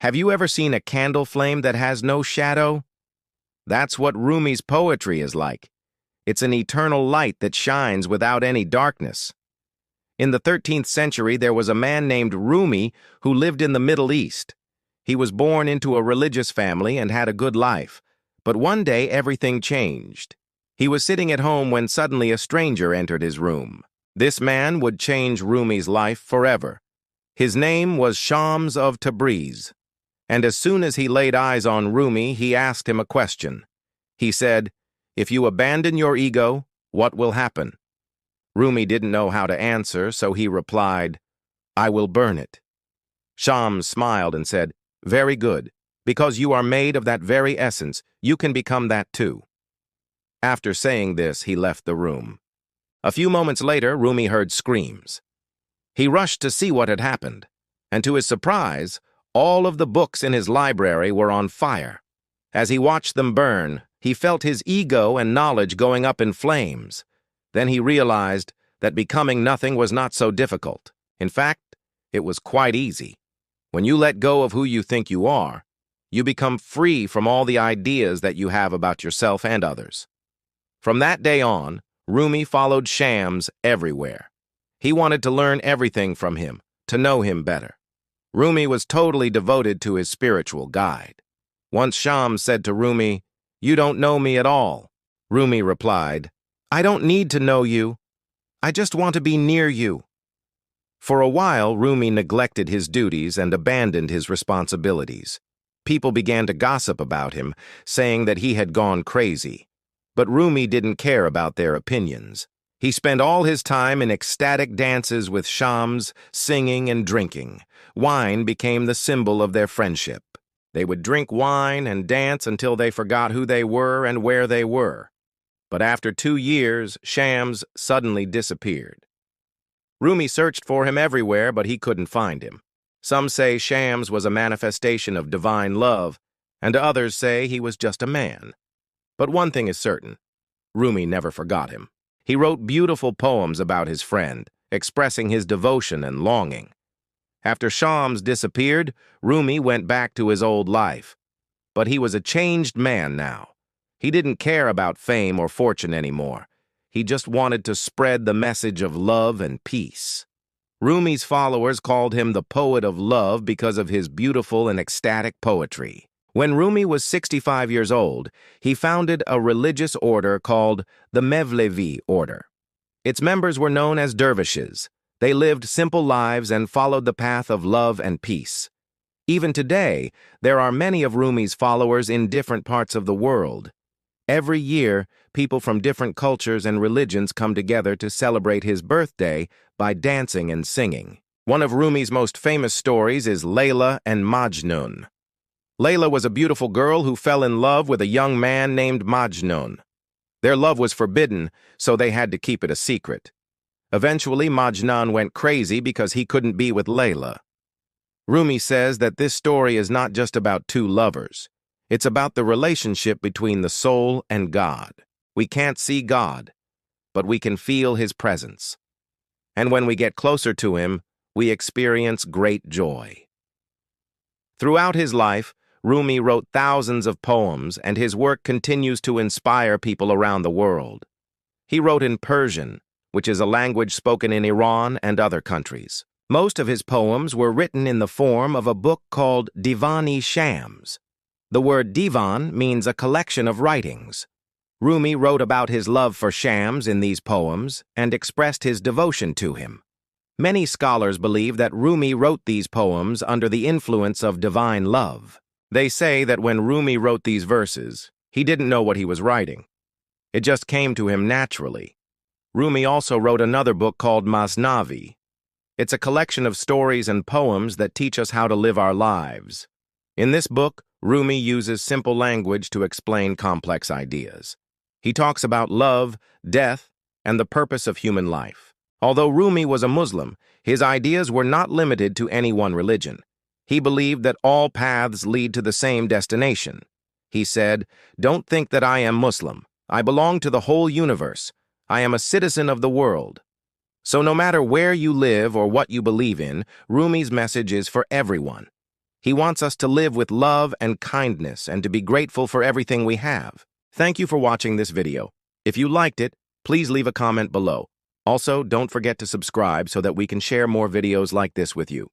Have you ever seen a candle flame that has no shadow? That's what Rumi's poetry is like. It's an eternal light that shines without any darkness. In the 13th century, there was a man named Rumi who lived in the Middle East. He was born into a religious family and had a good life. But one day, everything changed. He was sitting at home when suddenly a stranger entered his room. This man would change Rumi's life forever. His name was Shams of Tabriz. And as soon as he laid eyes on Rumi, he asked him a question. He said, "If you abandon your ego, what will happen?" Rumi didn't know how to answer, so he replied, "I will burn it." Shams smiled and said, "Very good. Because you are made of that very essence, you can become that too." After saying this, he left the room. A few moments later, Rumi heard screams. He rushed to see what had happened, and to his surprise, all of the books in his library were on fire. As he watched them burn, he felt his ego and knowledge going up in flames. Then he realized that becoming nothing was not so difficult. In fact, it was quite easy. When you let go of who you think you are, you become free from all the ideas that you have about yourself and others. From that day on, Rumi followed Shams everywhere. He wanted to learn everything from him, to know him better. Rumi was totally devoted to his spiritual guide. Once Shams said to Rumi, "You don't know me at all." Rumi replied, "I don't need to know you. I just want to be near you." For a while, Rumi neglected his duties and abandoned his responsibilities. People began to gossip about him, saying that he had gone crazy. But Rumi didn't care about their opinions. He spent all his time in ecstatic dances with Shams, singing and drinking. Wine became the symbol of their friendship. They would drink wine and dance until they forgot who they were and where they were. But after 2 years, Shams suddenly disappeared. Rumi searched for him everywhere, but he couldn't find him. Some say Shams was a manifestation of divine love, and others say he was just a man. But one thing is certain, Rumi never forgot him. He wrote beautiful poems about his friend, expressing his devotion and longing. After Shams disappeared, Rumi went back to his old life. But he was a changed man now. He didn't care about fame or fortune anymore. He just wanted to spread the message of love and peace. Rumi's followers called him the poet of love because of his beautiful and ecstatic poetry. When Rumi was 65 years old, he founded a religious order called the Mevlevi order. Its members were known as dervishes. They lived simple lives and followed the path of love and peace. Even today, there are many of Rumi's followers in different parts of the world. Every year, people from different cultures and religions come together to celebrate his birthday by dancing and singing. One of Rumi's most famous stories is Layla and Majnun. Layla was a beautiful girl who fell in love with a young man named Majnun. Their love was forbidden, so they had to keep it a secret. Eventually, Majnun went crazy because he couldn't be with Layla. Rumi says that this story is not just about two lovers. It's about the relationship between the soul and God. We can't see God, but we can feel His presence. And when we get closer to Him, we experience great joy. Throughout his life, Rumi wrote thousands of poems, and his work continues to inspire people around the world. He wrote in Persian, which is a language spoken in Iran and other countries. Most of his poems were written in the form of a book called Divan-i-Shams. The word divan means a collection of writings. Rumi wrote about his love for Shams in these poems and expressed his devotion to him. Many scholars believe that Rumi wrote these poems under the influence of divine love. They say that when Rumi wrote these verses, he didn't know what he was writing. It just came to him naturally. Rumi also wrote another book called Masnavi. It's a collection of stories and poems that teach us how to live our lives. In this book, Rumi uses simple language to explain complex ideas. He talks about love, death, and the purpose of human life. Although Rumi was a Muslim, his ideas were not limited to any one religion. He believed that all paths lead to the same destination. He said, "Don't think that I am Muslim. I belong to the whole universe. I am a citizen of the world." So no matter where you live or what you believe in, Rumi's message is for everyone. He wants us to live with love and kindness and to be grateful for everything we have. Thank you for watching this video. If you liked it, please leave a comment below. Also, don't forget to subscribe so that we can share more videos like this with you.